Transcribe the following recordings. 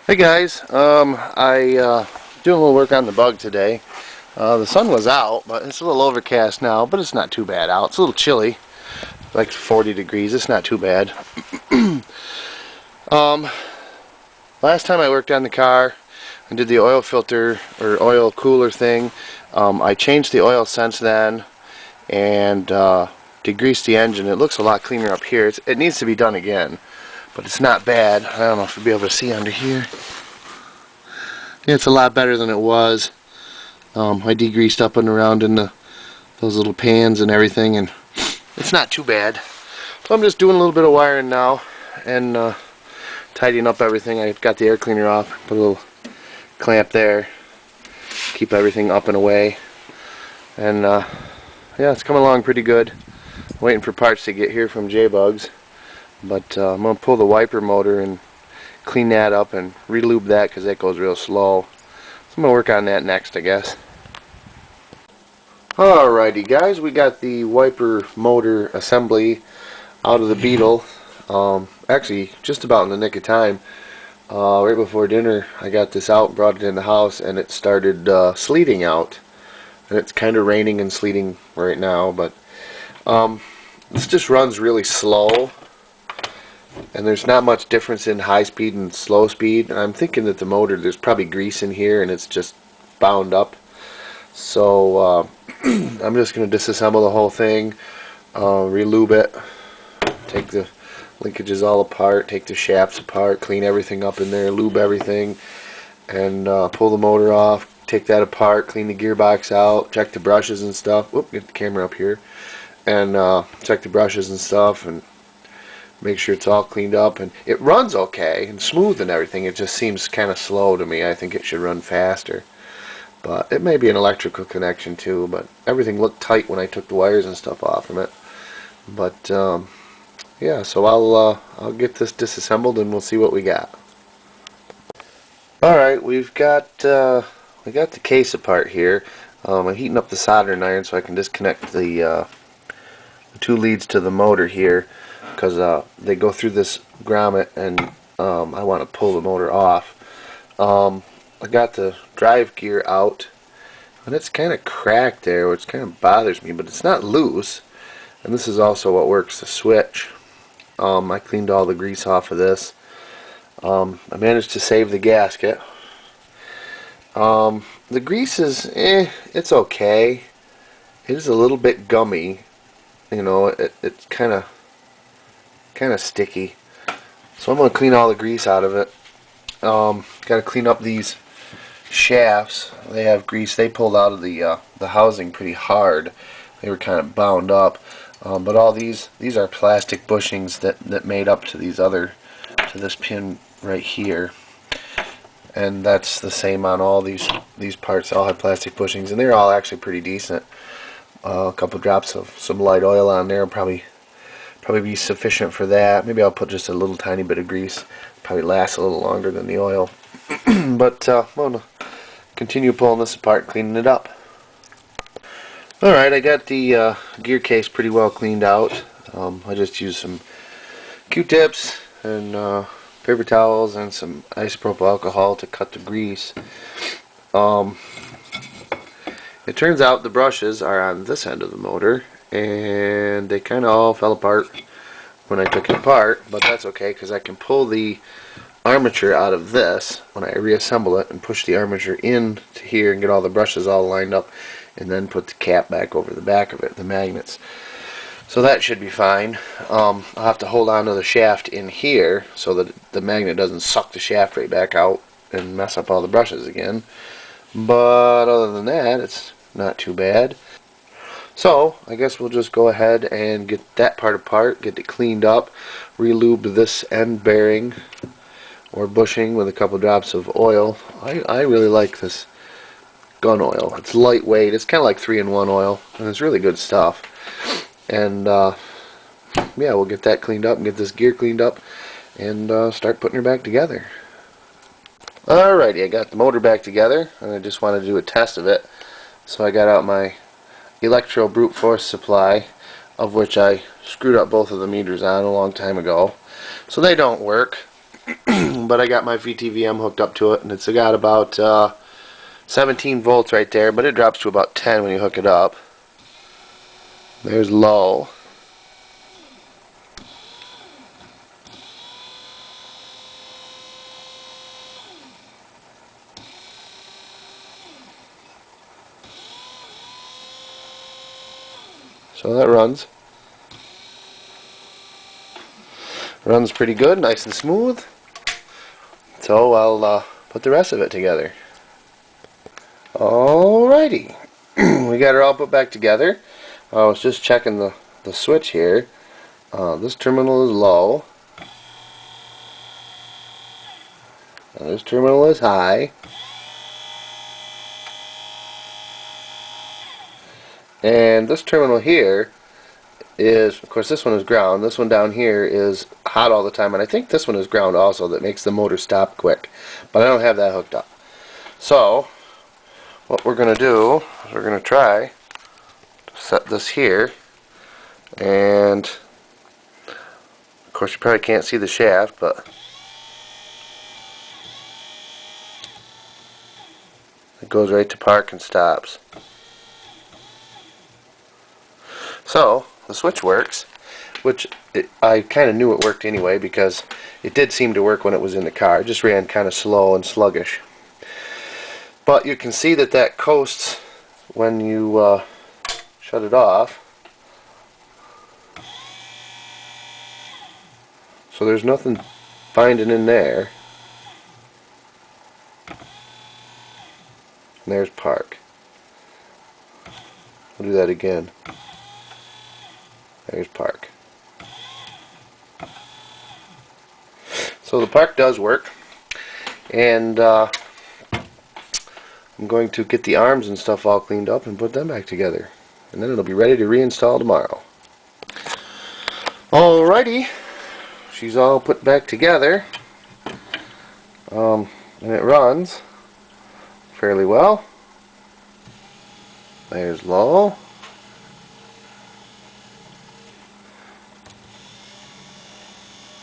Hey guys, doing a little work on the bug today. The sun was out, but it's a little overcast now, but it's not too bad out. It's a little chilly, like 40 degrees. It's not too bad. um, Last time I worked on the car and did the oil filter or oil cooler thing, I changed the oil since then and degreased the engine. It looks a lot cleaner up here. It needs to be done again, but it's not bad. I don't know if you'll be able to see under here. Yeah, it's a lot better than it was. I degreased up and around in those little pans and everything, and it's not too bad. So I'm just doing a little bit of wiring now and tidying up everything. I got the air cleaner off, put a little clamp there, keep everything up and away, and yeah, it's coming along pretty good. Waiting for parts to get here from J-Bugs, but I'm going to pull the wiper motor and clean that up and re-lube that because that goes real slow. So I'm going to work on that next, I guess. Alrighty guys, we got the wiper motor assembly out of the Beetle. Actually, just about in the nick of time. Right before dinner, I got this out and brought it in the house, and it started sleeting out. And it's kind of raining and sleeting right now, but this just runs really slow. And there's not much difference in high speed and slow speed. I'm thinking that the motor, there's probably grease in here and it's just bound up. So I'm just going to disassemble the whole thing, relube it, take the linkages all apart, take the shafts apart, clean everything up in there, lube everything, and pull the motor off, take that apart, clean the gearbox out, check the brushes and stuff. Whoop, get the camera up here. And check the brushes and stuff and make sure it's all cleaned up. And it runs okay and smooth and everything. It just seems kind of slow to me. I think it should run faster, but it may be an electrical connection too. But everything looked tight when I took the wires and stuff off from it. But yeah, so I'll get this disassembled and we'll see what we got. Alright, we got the case apart here. I'm heating up the soldering iron so I can disconnect the two leads to the motor here, because they go through this grommet, and I want to pull the motor off. I got the drive gear out, and it's kind of cracked there, which kind of bothers me, but it's not loose. And this is also what works the switch. I cleaned all the grease off of this. I managed to save the gasket. The grease is, it's okay. It is a little bit gummy. You know, it's kind of sticky. So I'm going to clean all the grease out of it. Got to clean up these shafts. They have grease. They pulled out of the housing pretty hard. They were kind of bound up. But all these are plastic bushings that made up to to this pin right here. And that's the same on all these parts. They all have plastic bushings, and they're all actually pretty decent. A couple drops of some light oil on there will probably be sufficient for that. Maybe I'll put just a little tiny bit of grease. Probably lasts a little longer than the oil. But I'm going to continue pulling this apart and cleaning it up. Alright, I got the gear case pretty well cleaned out. I just used some Q-tips and paper towels and some isopropyl alcohol to cut the grease. It turns out the brushes are on this end of the motor, and they kind of all fell apart when I took it apart, but that's okay because I can pull the armature out of this when I reassemble it and push the armature in to here and get all the brushes all lined up, and then put the cap back over the back of it, the magnets. So that should be fine. I'll have to hold on to the shaft in here so that the magnet doesn't suck the shaft right back out and mess up all the brushes again. But other than that, it's not too bad. So I guess we'll just go ahead and get that part apart, get it cleaned up, re-lube this end bearing or bushing with a couple drops of oil. I really like this gun oil. It's lightweight. It's kind of like 3-in-1 oil, and it's really good stuff. And yeah, we'll get that cleaned up and get this gear cleaned up and start putting her back together. Alrighty, I got the motor back together, and I just wanted to do a test of it. So I got out my electro brute force supply, of which I screwed up both of the meters on a long time ago. So they don't work. but I got my VTVM hooked up to it, and it's got about 17 volts right there, but it drops to about 10 when you hook it up. There's low. So that runs. Runs pretty good, nice and smooth. So I'll put the rest of it together. Alrighty. We got it all put back together. I was just checking the switch here. This terminal is low. And this terminal is high. And this terminal here is, of course, this one is ground. This one down here is hot all the time, and I think this one is ground also. That makes the motor stop quick, but I don't have that hooked up. So what we're going to do is we're going to try to set this here, and of course you probably can't see the shaft, but it goes right to park and stops. So the switch works, which I kind of knew it worked anyway, because it did seem to work when it was in the car. It just ran kind of slow and sluggish. But you can see that that coasts when you shut it off. So there's nothing binding in there. And there's park. We'll do that again. There's park. So the park does work, and I'm going to get the arms and stuff all cleaned up and put them back together, and then it'll be ready to reinstall tomorrow. Alrighty, she's all put back together, and it runs fairly well. There's low.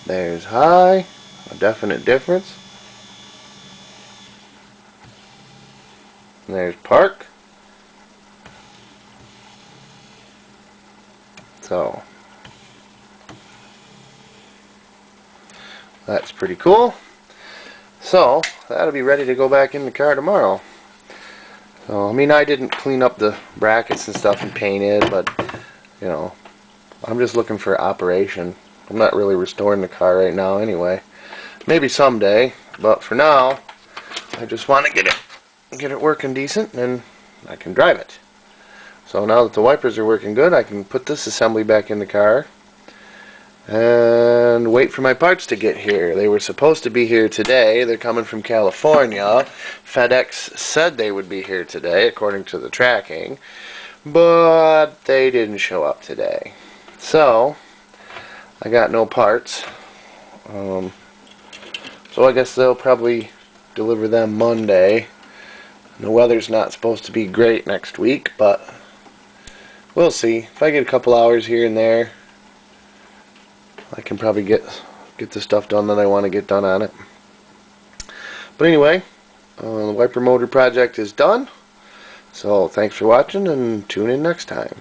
There's high, a definite difference. And there's park. So that's pretty cool. So that'll be ready to go back in the car tomorrow. So I mean, I didn't clean up the brackets and stuff and paint it, but you know, I'm just looking for operation. I'm not really restoring the car right now anyway. Maybe someday, but for now I just want to get it working decent, and I can drive it. So now that the wipers are working good, I can put this assembly back in the car and wait for my parts to get here. They were supposed to be here today. They're coming from California. FedEx said they would be here today according to the tracking, but they didn't show up today. So I got no parts, so I guess they'll probably deliver them Monday. The weather's not supposed to be great next week, but we'll see. If I get a couple hours here and there, I can probably get the stuff done that I want to get done on it. But anyway, the wiper motor project is done, so thanks for watching, and tune in next time.